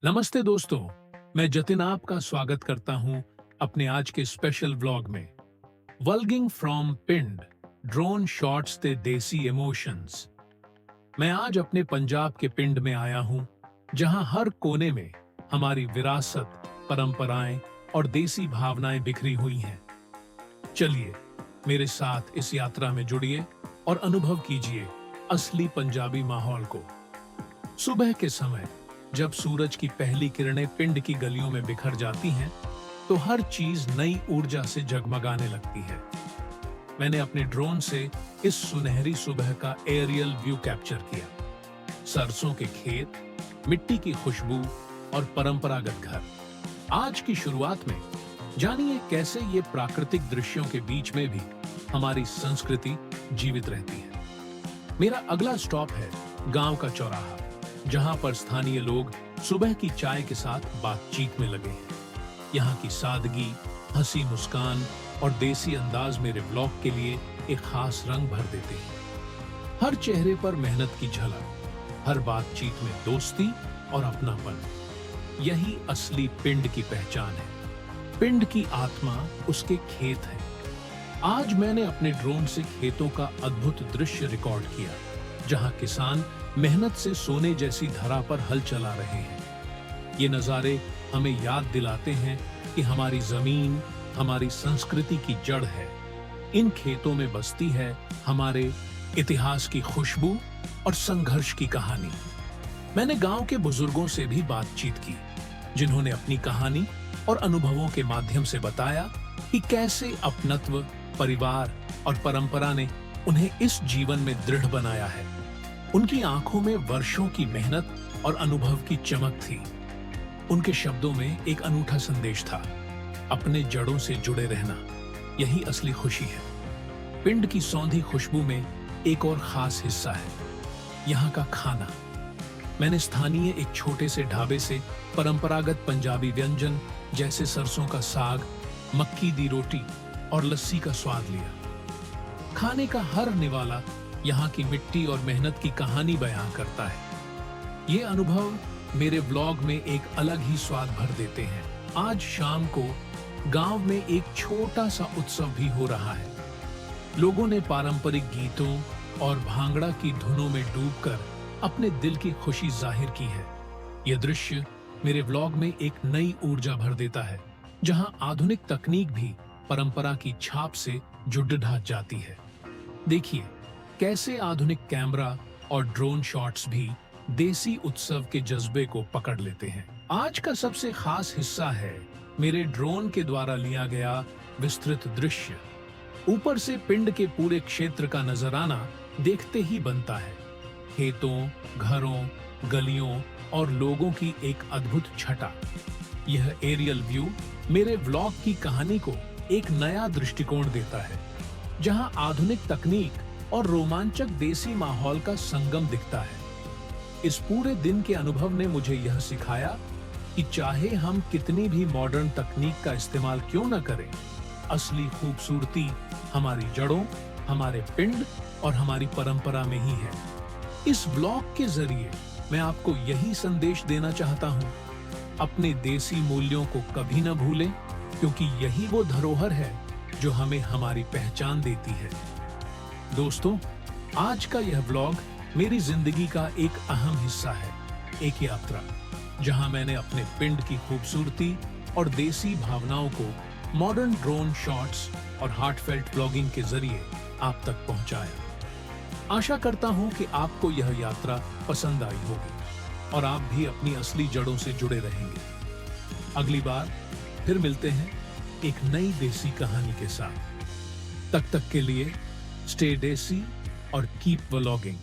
नमस्ते दोस्तों, मैं जतिन आपका स्वागत करता हूं अपने आज के स्पेशल व्लॉग में। वल्गिंग फ्रॉम पिंड, ड्रोन शॉट्स ते देसी इमोशंस। मैं आज अपने पंजाब के पिंड में आया हूं, जहां हर कोने में हमारी विरासत, परंपराएं और देसी भावनाएं बिखरी हुई हैं। चलिए मेरे साथ इस यात्रा में जुड़िए और अनुभव कीजिए असली पंजाबी माहौल को। सुबह के समय जब सूरज की पहली किरणें पिंड की गलियों में बिखर जाती हैं, तो हर चीज नई ऊर्जा से जगमगाने लगती है। मैंने अपने ड्रोन से इस सुनहरी सुबह का एरियल व्यू कैप्चर किया। सरसों के खेत, मिट्टी की खुशबू और परंपरागत घर। आज की शुरुआत में जानिए कैसे ये प्राकृतिक दृश्यों के बीच में भी हमारी संस्कृति जीवित रहती है। मेरा अगला स्टॉप है गांव का चौराहा, जहां पर स्थानीय लोग सुबह की चाय के साथ बातचीत में लगे हैं। यहाँ की सादगी, हंसी मुस्कान और देसी अंदाज मेरे व्लॉग के लिए एक खास रंग भर देते हैं। हर चेहरे पर मेहनत की झलक, हर बातचीत में दोस्ती और अपनापन। यही असली पिंड की पहचान है। पिंड की आत्मा उसके खेत है। आज मैंने अपने ड्रोन से खेतों का अद्भुत दृश्य रिकॉर्ड किया, जहां किसान मेहनत से सोने जैसी धरा पर हल चला रहे हैं। ये नजारे हमें याद दिलाते हैं कि हमारी जमीन हमारी संस्कृति की जड़ है। इन खेतों में बसती है हमारे इतिहास की खुशबू और संघर्ष की कहानी। मैंने गांव के बुजुर्गों से भी बातचीत की, जिन्होंने अपनी कहानी और अनुभवों के माध्यम से बताया कि कैसे अपनत्व, परिवार और परंपरा ने उन्हें इस जीवन में दृढ़ बनाया है। उनकी आंखों में वर्षों की मेहनत और अनुभव की चमक थी। उनके शब्दों में एक अनूठा संदेश था, अपने जड़ों से जुड़े रहना, यही असली खुशी है। पिंड की सौंधी खुशबू में एक और खास हिस्सा है, यहाँ का खाना। मैंने स्थानीय एक छोटे से ढाबे से परंपरागत पंजाबी व्यंजन जैसे सरसों का साग, मक्की दी रोटी और लस्सी का स्वाद लिया। खाने का हर निवाला यहाँ की मिट्टी और मेहनत की कहानी बयां करता है। ये अनुभव मेरे व्लॉग में एक अलग ही स्वाद भर देते हैं। आज शाम को गांव में एक छोटा सा उत्सव भी हो रहा है। लोगों ने पारंपरिक गीतों और भांगड़ा की धुनों में डूबकर अपने दिल की खुशी जाहिर की है। यह दृश्य मेरे व्लॉग में एक नई ऊर्जा भर देता है, जहां आधुनिक तकनीक भी परंपरा की छाप से जुड़ जाती है। देखिए कैसे आधुनिक कैमरा और ड्रोन शॉट्स भी देसी उत्सव के जज्बे को पकड़ लेते हैं। आज का सबसे खास हिस्सा है मेरे ड्रोन के द्वारा लिया गया विस्तृत दृश्य। ऊपर से पिंड के पूरे क्षेत्र का नजराना देखते ही बनता है। खेतों, घरों, गलियों और लोगों की एक अद्भुत छटा। यह एरियल व्यू मेरे व्लॉग की कहानी को एक नया दृष्टिकोण देता है, जहां आधुनिक तकनीक और रोमांचक देसी माहौल का संगम दिखता है। इस पूरे दिन के अनुभव ने मुझे यह सिखाया कि चाहे हम कितनी भी मॉडर्न तकनीक का इस्तेमाल क्यों न करें, असली खूबसूरती हमारी जड़ों, हमारे पिंड और हमारी परंपरा में ही है। इस ब्लॉग के जरिए मैं आपको यही संदेश देना चाहता हूँ, अपने देसी मूल्यों को कभी न भूलें, क्योंकि यही वो धरोहर है जो हमें हमारी पहचान देती है। दोस्तों, आज का यह व्लॉग मेरी जिंदगी का एक अहम हिस्सा है, एक यात्रा जहां मैंने अपने पिंड की खूबसूरती और देसी भावनाओं को मॉडर्न ड्रोन शॉट्स और हार्टफेल्ट ब्लॉगिंग के जरिए आप तक पहुंचाया। आशा करता हूं कि आपको यह यात्रा पसंद आई होगी और आप भी अपनी असली जड़ों से जुड़े रहेंगे। अगली बार फिर मिलते हैं एक नई देसी कहानी के साथ। तब तक के लिए स्टे देसी और कीप व्लॉगिंग।